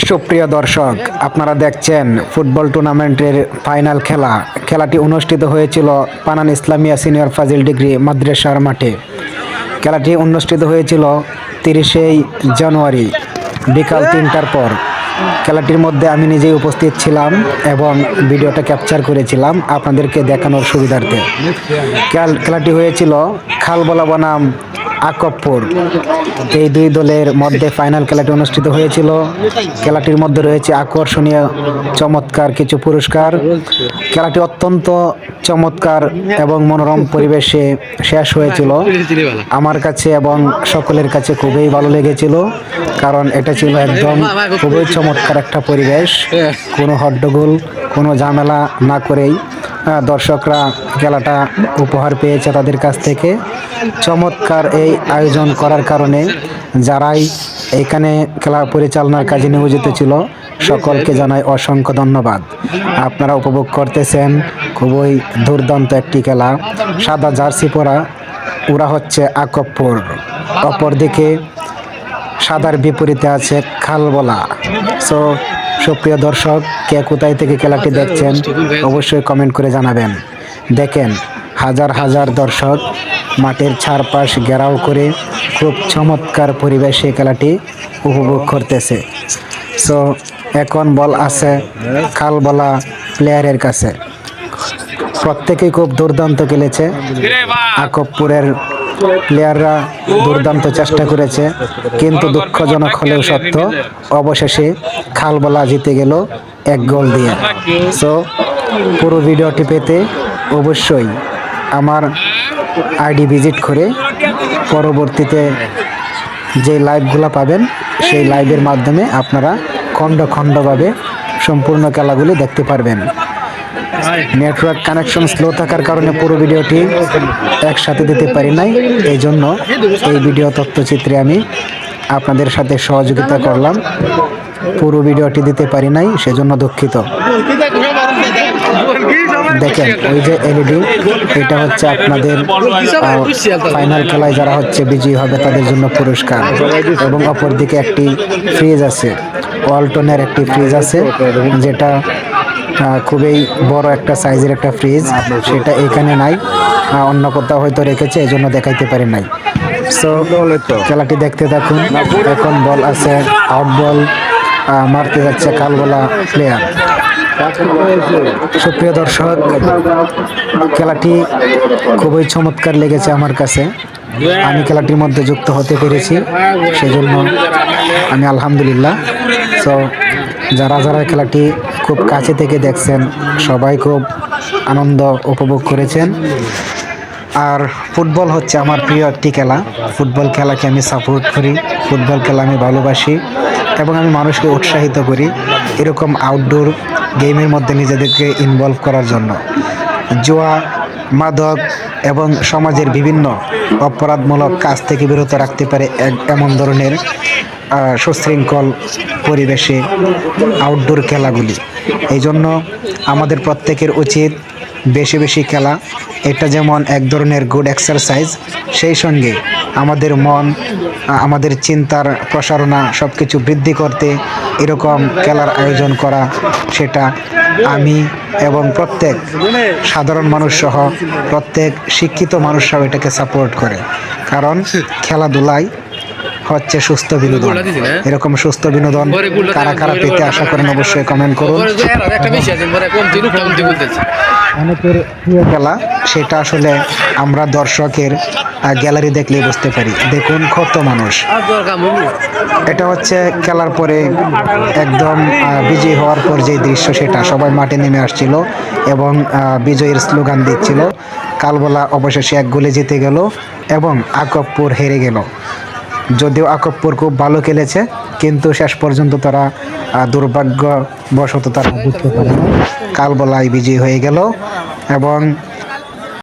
সুপ্রিয় দর্শক, আপনারা দেখছেন ফুটবল টুর্নামেন্টের ফাইনাল খেলা। খেলাটি অনুষ্ঠিত হয়েছিল পানান ইসলামিয়া সিনিয়র ফাজিল ডিগ্রি মাদ্রাসার মাঠে। খেলাটি অনুষ্ঠিত হয়েছিল 30শে জানুয়ারি বিকাল 3টার পর। খেলাটির মধ্যে আমি নিজেই উপস্থিত ছিলাম এবং ভিডিওটা ক্যাপচার করেছিলাম আপনাদেরকে দেখানোর সুবিধার্থে। খেলাটি হয়েছিল খালবলা বনাম আকবপুর, এই দুই দলের মধ্যে ফাইনাল খেলাটি অনুষ্ঠিত হয়েছিল। খেলাটির মধ্যে রয়েছে আকর্ষণীয় চমৎকার কিছু পুরস্কার। খেলাটি অত্যন্ত চমৎকার এবং মনোরম পরিবেশে শেষ হয়েছিল। আমার কাছে এবং সকলের কাছে খুবই ভালো লেগেছিল, কারণ এটা ছিল একদম খুবই চমৎকার একটা পরিবেশ। কোনো হট্টগোল, কোনো ঝামেলা না করেই দর্শকরা খেলাটা উপহার পেয়েছে তাদের কাছ থেকে। চমৎকার এই আয়োজন করার কারণে যারাই এখানে খেলা পরিচালনার কাজে নিয়োজিত ছিল সকলকে জানাই অসংখ্য ধন্যবাদ। আপনারা উপভোগ করতেছেন খুবই দুর্দান্ত একটি খেলা। সাদা জার্সি পরা ওরা হচ্ছে আকবপুর, অপরদিকে সাদার বিপরীতে আছে খালবলা। সো সুপ্রিয় দর্শক, কে কোথায় থেকে খেলাটি দেখছেন অবশ্যই কমেন্ট করে জানাবেন। দেখেন, হাজার হাজার দর্শক মাঠের চারপাশ ঘেরাও করে খুব চমৎকার পরিবেশে খেলাটি উপভোগ করতেছে। সো এখন বল আছে খালবলা প্লেয়ারের কাছে। প্রত্যেকেই খুব দুর্দান্ত খেলেছে। আকবপুরের প্লেয়াররা দুর্দান্ত চেষ্টা করেছে, কিন্তু দুঃখজনক হলেও সত্য, অবশেষে খালবলা জিতে গেল 1 গোল দিয়ে। সো পুরো ভিডিওটি পেতে অবশ্যই আমার আইডি ভিজিট করে পরবর্তীতে যে লাইভগুলো পাবেন সেই লাইভের মাধ্যমে আপনারা খণ্ড খণ্ডভাবে সম্পূর্ণ খেলাগুলি দেখতে পারবেন। নেটওয়ার্ক কানেকশন স্লো থাকার কারণে পুরো ভিডিওটি একসাথে দিতে পারি নাই, এই জন্য এই ভিডিও তথ্যচিত্রে আমি আপনাদের সাথে সহযোগিতা করলাম। পুরো ভিডিওটি দিতে পারি নাই, সেজন্য দুঃখিত। দেখেন, ওই যে এলইডি, এটা হচ্ছে আপনাদের ফাইনাল খেলায় যারা হচ্ছে বিজয়ী হবে তাদের জন্য পুরস্কার। এবং অপরদিকে একটি ফ্রিজ আছে, ওয়ালটনের একটি ফ্রিজ আছে, যেটা খুবই বড় একটা সাইজের একটা ফ্রিজ। সেটা এখানে নাই, অন্য কোথাও হয়তো রেখেছে, এই জন্য দেখাইতে পারি নাই। সো খেলাটি দেখতে থাকুন। এখন বল আছে, আউট বল মারতে যাচ্ছে খালবলা প্লেয়ার। সুপ্রিয় দর্শক, খেলাটি খুবই চমৎকার লেগেছে আমার কাছে। আমি খেলাটির মধ্যে যুক্ত হতে পেরেছি, সেজন্য আমি আলহামদুলিল্লাহ। সো যারা যারা খেলাটি খুব কাছে থেকে দেখছেন সবাই খুব আনন্দ উপভোগ করেছেন। আর ফুটবল হচ্ছে আমার প্রিয় একটি খেলা। ফুটবল খেলাকে আমি সাপোর্ট করি, ফুটবল খেলা আমি ভালোবাসি এবং আমি মানুষকে উৎসাহিত করি এরকম আউটডোর গেমের মধ্যে নিজেদেরকে ইনভলভ করার জন্য। জুয়া, মাদক এবং সমাজের বিভিন্ন অপরাধমূলক কাজ থেকে বিরত রাখতে পারে এমন ধরনের সুশৃঙ্খল পরিবেশে আউটডোর খেলাগুলি। এই জন্য আমাদের প্রত্যেকের উচিত বেশি বেশি খেলা। এটা যেমন এক ধরনের গুড এক্সারসাইজ, সেই সঙ্গে আমাদের মন, আমাদের চিন্তার প্রসারণা সব কিছু বৃদ্ধি করতে এরকম খেলার আয়োজন করা, সেটা আমি এবং প্রত্যেক সাধারণ মানুষ সহ প্রত্যেক শিক্ষিত মানুষরাও এটাকে সাপোর্ট করে। কারণ খেলাধুলাই হচ্ছে সুস্থ বিনোদন। এরকম সুস্থ বিনোদন কারা কারা পেতে আশা করেন অবশ্যই কমেন্ট করুন। অনেকের প্রিয় খেলা, সেটা আসলে আমরা দর্শকের গ্যালারি দেখলেই বুঝতে পারি। দেখুন কত মানুষ। এটা হচ্ছে খেলার পরে একদম বিজয়ী হওয়ার পর যে দৃশ্য, সেটা সবাই মাঠে নেমে আসছিল এবং বিজয়ের স্লোগান দিচ্ছিল। কালবলা অবশেষে 1 গোলে জিতে গেল এবং আকবপুর হেরে গেল। যদিও আকবপুর খুব ভালো খেলেছে, কিন্তু শেষ পর্যন্ত তারা দুর্ভাগ্যবশত তারা বুঝতে পারে না। কালবলাই বিজয়ী হয়ে গেল এবং